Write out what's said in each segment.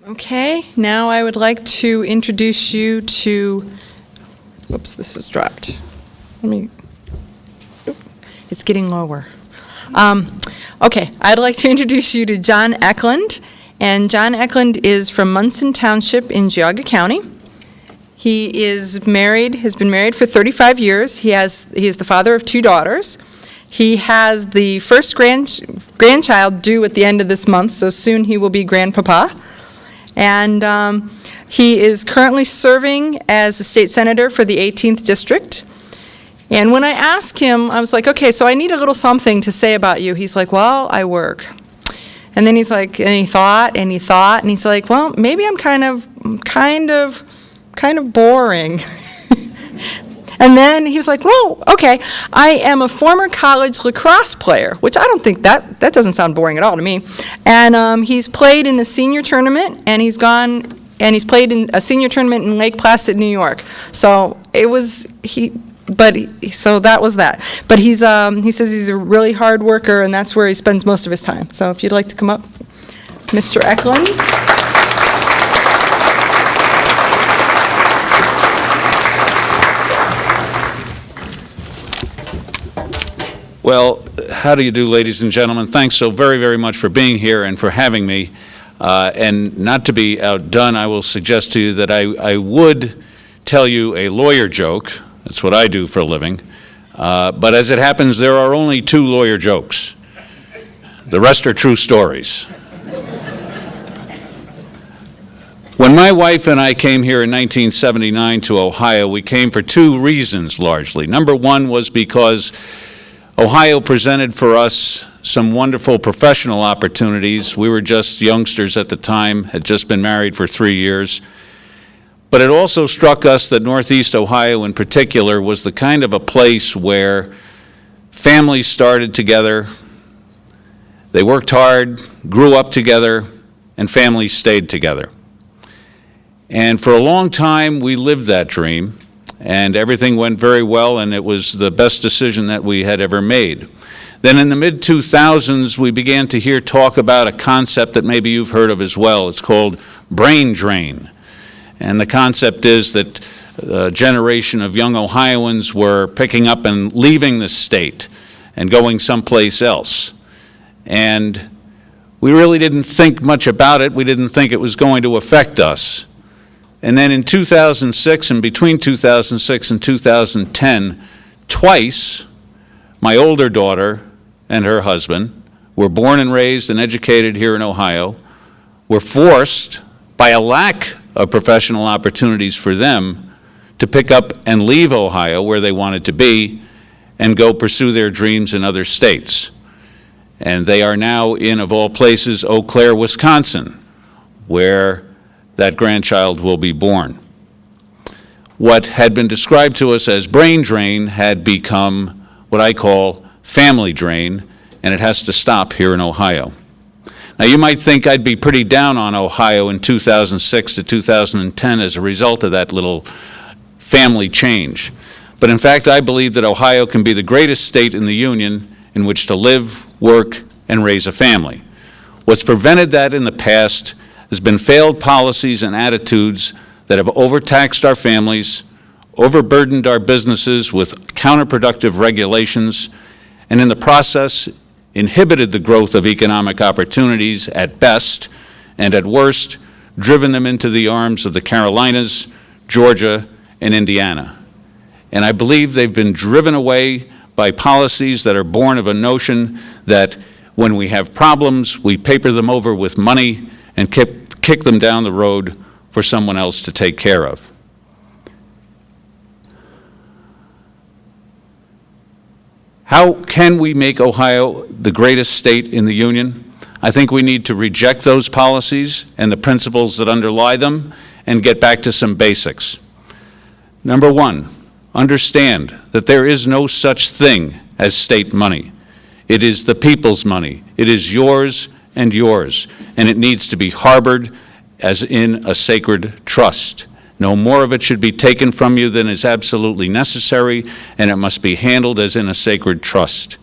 Okay, now I would like to introduce you to, whoops, this is dropped. It's getting lower. Okay, I'd like to introduce you to John Ekland, and John Ekland is from Munson Township in Geauga County. He is married, has been married for 35 years. He is the father of 2 daughters. He has the first grandchild due at the end of this month, so soon he will be grandpapa. And he is currently serving as a state senator for the 18th district. And when I asked him, I was like, okay, so I need a little something to say about you. He's like, well, I work. And then he's like, and he thought, and he's like, well, maybe I'm kind of boring. And then he was like, whoa, okay, I am a former college lacrosse player, which I don't think that doesn't sound boring at all to me. And he's played in a senior tournament, and he's played in a senior tournament in Lake Placid, New York. So so that was that. But he says he's a really hard worker, and that's where he spends most of his time. So if you'd like to come up, Mr. Ekland. Well, how do you do, ladies and gentlemen? Thanks so very, very much for being here and for having me. And not to be outdone, I will suggest to you that I would tell you a lawyer joke. That's what I do for a living. But as it happens, there are only 2 lawyer jokes. The rest are true stories. When my wife and I came here in 1979 to Ohio, we came for 2 reasons largely. Number 1 was because Ohio presented for us some wonderful professional opportunities. We were just youngsters at the time, had just been married for 3 years. But it also struck us that Northeast Ohio in particular was the kind of a place where families started together, they worked hard, grew up together, and families stayed together. And for a long time, we lived that dream. And everything went very well, and it was the best decision that we had ever made. Then in the mid-2000s, we began to hear talk about a concept that maybe you've heard of as well. It's called brain drain. And the concept is that a generation of young Ohioans were picking up and leaving the state and going someplace else. And we really didn't think much about it. We didn't think it was going to affect us. And then in 2006, and between 2006 and 2010, twice, my older daughter and her husband were born and raised and educated here in Ohio, were forced by a lack of professional opportunities for them to pick up and leave Ohio, where they wanted to be, and go pursue their dreams in other states. And they are now in, of all places, Eau Claire, Wisconsin, where that grandchild will be born. What had been described to us as brain drain had become what I call family drain, and it has to stop here in Ohio. Now, you might think I'd be pretty down on Ohio in 2006 to 2010 as a result of that little family change. But in fact, I believe that Ohio can be the greatest state in the Union in which to live, work, and raise a family. What's prevented that in the past has been failed policies and attitudes that have overtaxed our families, overburdened our businesses with counterproductive regulations, and in the process inhibited the growth of economic opportunities at best, and at worst, driven them into the arms of the Carolinas, Georgia, and Indiana. And I believe they've been driven away by policies that are born of a notion that when we have problems, we paper them over with money and kick them down the road for someone else to take care of. How can we make Ohio the greatest state in the Union? I think we need to reject those policies and the principles that underlie them and get back to some basics. Number 1, understand that there is no such thing as state money. It is the people's money. It is yours and yours, and it needs to be harbored as in a sacred trust. No more of it should be taken from you than is absolutely necessary, and it must be handled as in a sacred trust.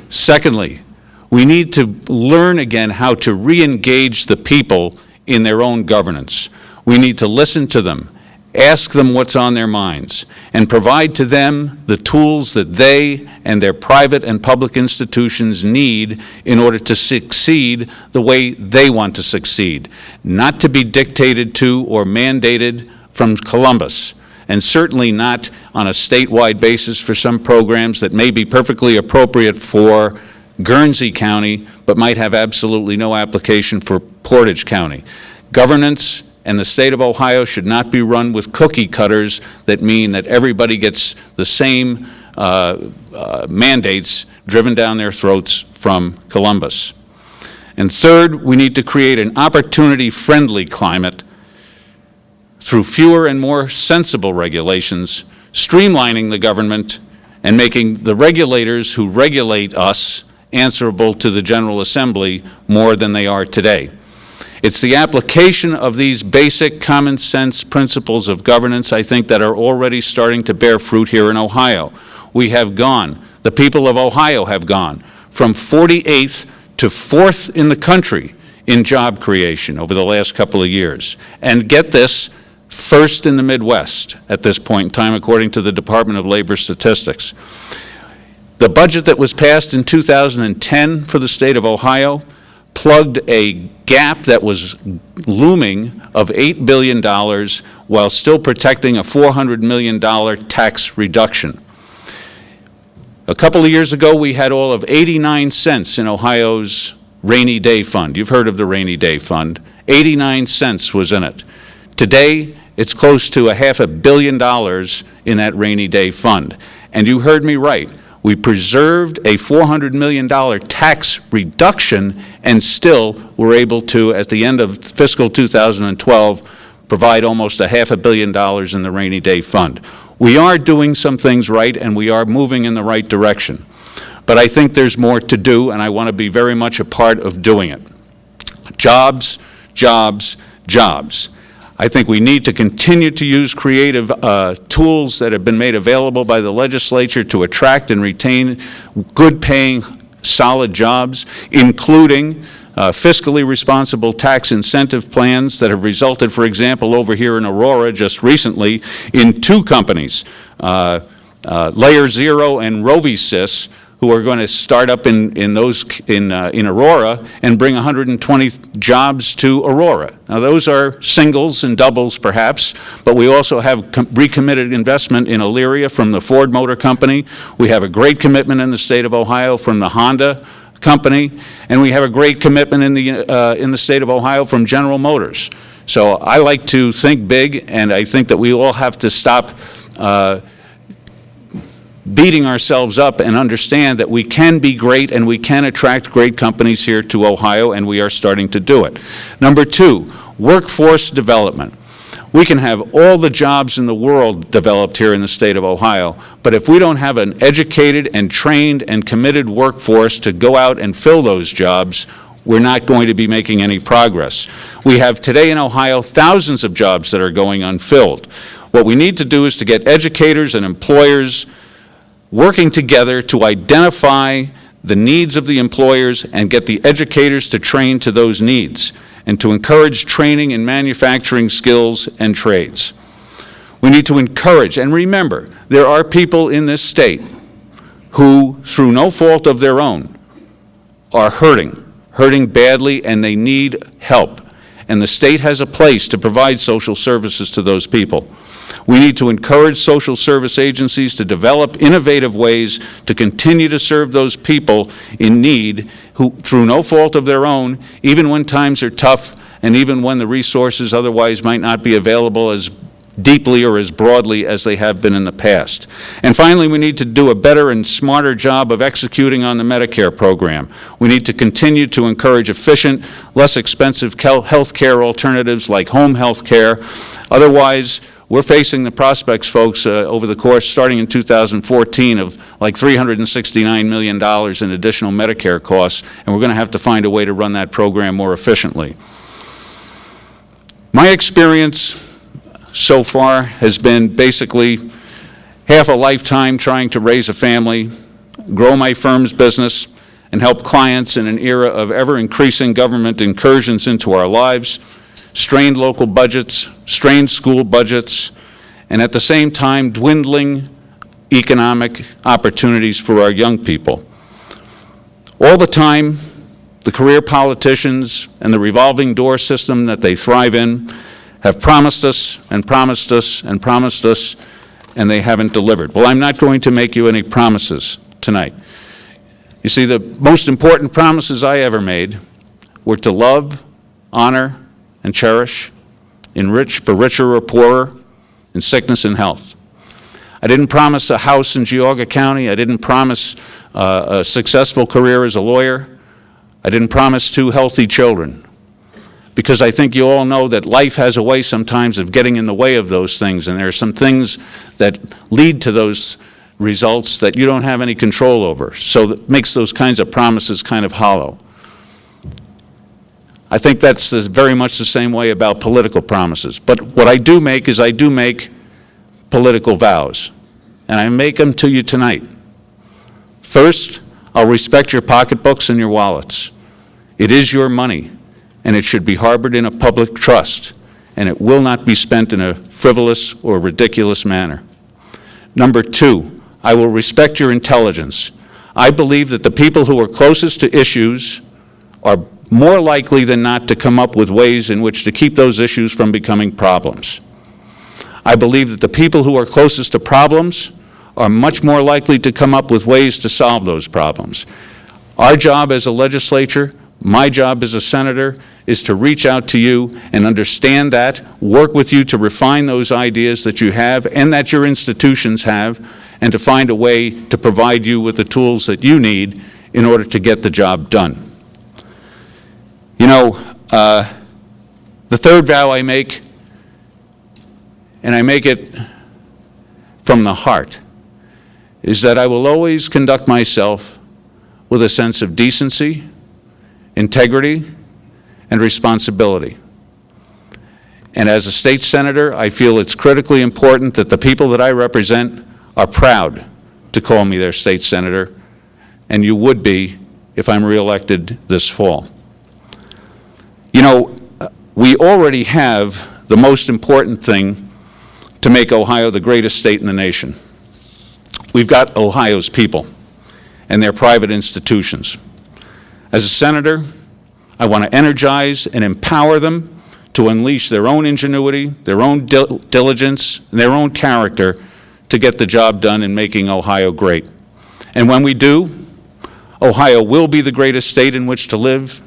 Secondly, we need to learn again how to re-engage the people in their own governance. We need to listen to them, ask them what's on their minds, and provide to them the tools that they and their private and public institutions need in order to succeed the way they want to succeed, not to be dictated to or mandated from Columbus, and certainly not on a statewide basis for some programs that may be perfectly appropriate for Guernsey County, but might have absolutely no application for Portage County. Governance and the state of Ohio should not be run with cookie cutters that mean that everybody gets the same mandates driven down their throats from Columbus. And third, we need to create an opportunity-friendly climate through fewer and more sensible regulations, streamlining the government and making the regulators who regulate us answerable to the General Assembly more than they are today. It's the application of these basic common sense principles of governance, I think, that are already starting to bear fruit here in Ohio. We have gone, the people of Ohio have gone, from 48th to 4th in the country in job creation over the last couple of years. And get this, first in the Midwest at this point in time, according to the Department of Labor Statistics. The budget that was passed in 2010 for the state of Ohio plugged a gap that was looming of $8 billion while still protecting a $400 million tax reduction. A couple of years ago, we had all of 89 cents in Ohio's rainy day fund. You've heard of the rainy day fund. 89 cents was in it. Today, it's close to $500 million in that rainy day fund. And you heard me right. We preserved a $400 million tax reduction and still were able to, at the end of fiscal 2012, provide almost $500 million in the rainy day fund. We are doing some things right, and we are moving in the right direction. But I think there's more to do, and I want to be very much a part of doing it. Jobs, jobs, jobs. I think we need to continue to use creative tools that have been made available by the legislature to attract and retain good-paying, solid jobs, including fiscally responsible tax incentive plans that have resulted, for example, over here in Aurora just recently, in two companies, Layer Zero and Rovisys, who are going to start up in Aurora and bring 120 jobs to Aurora. Now, those are singles and doubles, perhaps, but we also have recommitted investment in Elyria from the Ford Motor Company. We have a great commitment in the state of Ohio from the Honda Company, and we have a great commitment in the state of Ohio from General Motors. So I like to think big, and I think that we all have to stop beating ourselves up and understand that we can be great and we can attract great companies here to Ohio, and we are starting to do it. Number two, workforce development. We can have all the jobs in the world developed here in the state of Ohio, but if we don't have an educated and trained and committed workforce to go out and fill those jobs, we're not going to be making any progress. We have today in Ohio thousands of jobs that are going unfilled. What we need to do is to get educators and employers working together to identify the needs of the employers and get the educators to train to those needs, and to encourage training in manufacturing skills and trades. We need to encourage, and remember, there are people in this state who, through no fault of their own, are hurting badly, and they need help. And the state has a place to provide social services to those people. We need to encourage social service agencies to develop innovative ways to continue to serve those people in need who, through no fault of their own, even when times are tough and even when the resources otherwise might not be available as deeply or as broadly as they have been in the past. And finally, we need to do a better and smarter job of executing on the Medicare program. We need to continue to encourage efficient, less expensive health care alternatives like home health care. Otherwise, we're facing the prospects, folks, over the course, starting in 2014, of like $369 million in additional Medicare costs, and we're going to have to find a way to run that program more efficiently. My experience so far has been basically half a lifetime trying to raise a family, grow my firm's business, and help clients in an era of ever-increasing government incursions into our lives. strained local budgets, strained school budgets, and at the same time, dwindling economic opportunities for our young people. All the time, the career politicians and the revolving door system that they thrive in have promised us and promised us and promised us, and they haven't delivered. Well, I'm not going to make you any promises tonight. You see, the most important promises I ever made were to love, honor, and cherish, enrich for richer or poorer, in sickness and health. I didn't promise a house in Geauga County. I didn't promise a successful career as a lawyer. I didn't promise 2 healthy children, because I think you all know that life has a way sometimes of getting in the way of those things, and there are some things that lead to those results that you don't have any control over. So that makes those kinds of promises kind of hollow. I think that's very much the same way about political promises. But what I do make is I do make political vows, and I make them to you tonight. First, I'll respect your pocketbooks and your wallets. It is your money, and it should be harbored in a public trust, and it will not be spent in a frivolous or ridiculous manner. Number 2, I will respect your intelligence. I believe that the people who are closest to issues are more likely than not to come up with ways in which to keep those issues from becoming problems. I believe that the people who are closest to problems are much more likely to come up with ways to solve those problems. Our job as a legislature, my job as a senator, is to reach out to you and understand that, work with you to refine those ideas that you have and that your institutions have, and to find a way to provide you with the tools that you need in order to get the job done. You know, the third vow I make, and I make it from the heart, is that I will always conduct myself with a sense of decency, integrity, and responsibility. And as a state senator, I feel it's critically important that the people that I represent are proud to call me their state senator, and you would be if I'm reelected this fall. You know, we already have the most important thing to make Ohio the greatest state in the nation. We've got Ohio's people and their private institutions. As a senator, I want to energize and empower them to unleash their own ingenuity, their own diligence, and their own character to get the job done in making Ohio great. And when we do, Ohio will be the greatest state in which to live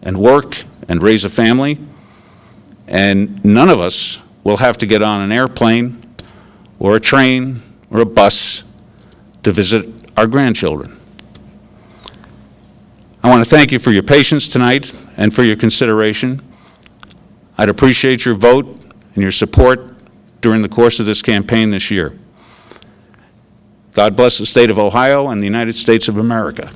and work and raise a family, and none of us will have to get on an airplane or a train or a bus to visit our grandchildren. I want to thank you for your patience tonight and for your consideration. I'd appreciate your vote and your support during the course of this campaign this year. God bless the state of Ohio and the United States of America.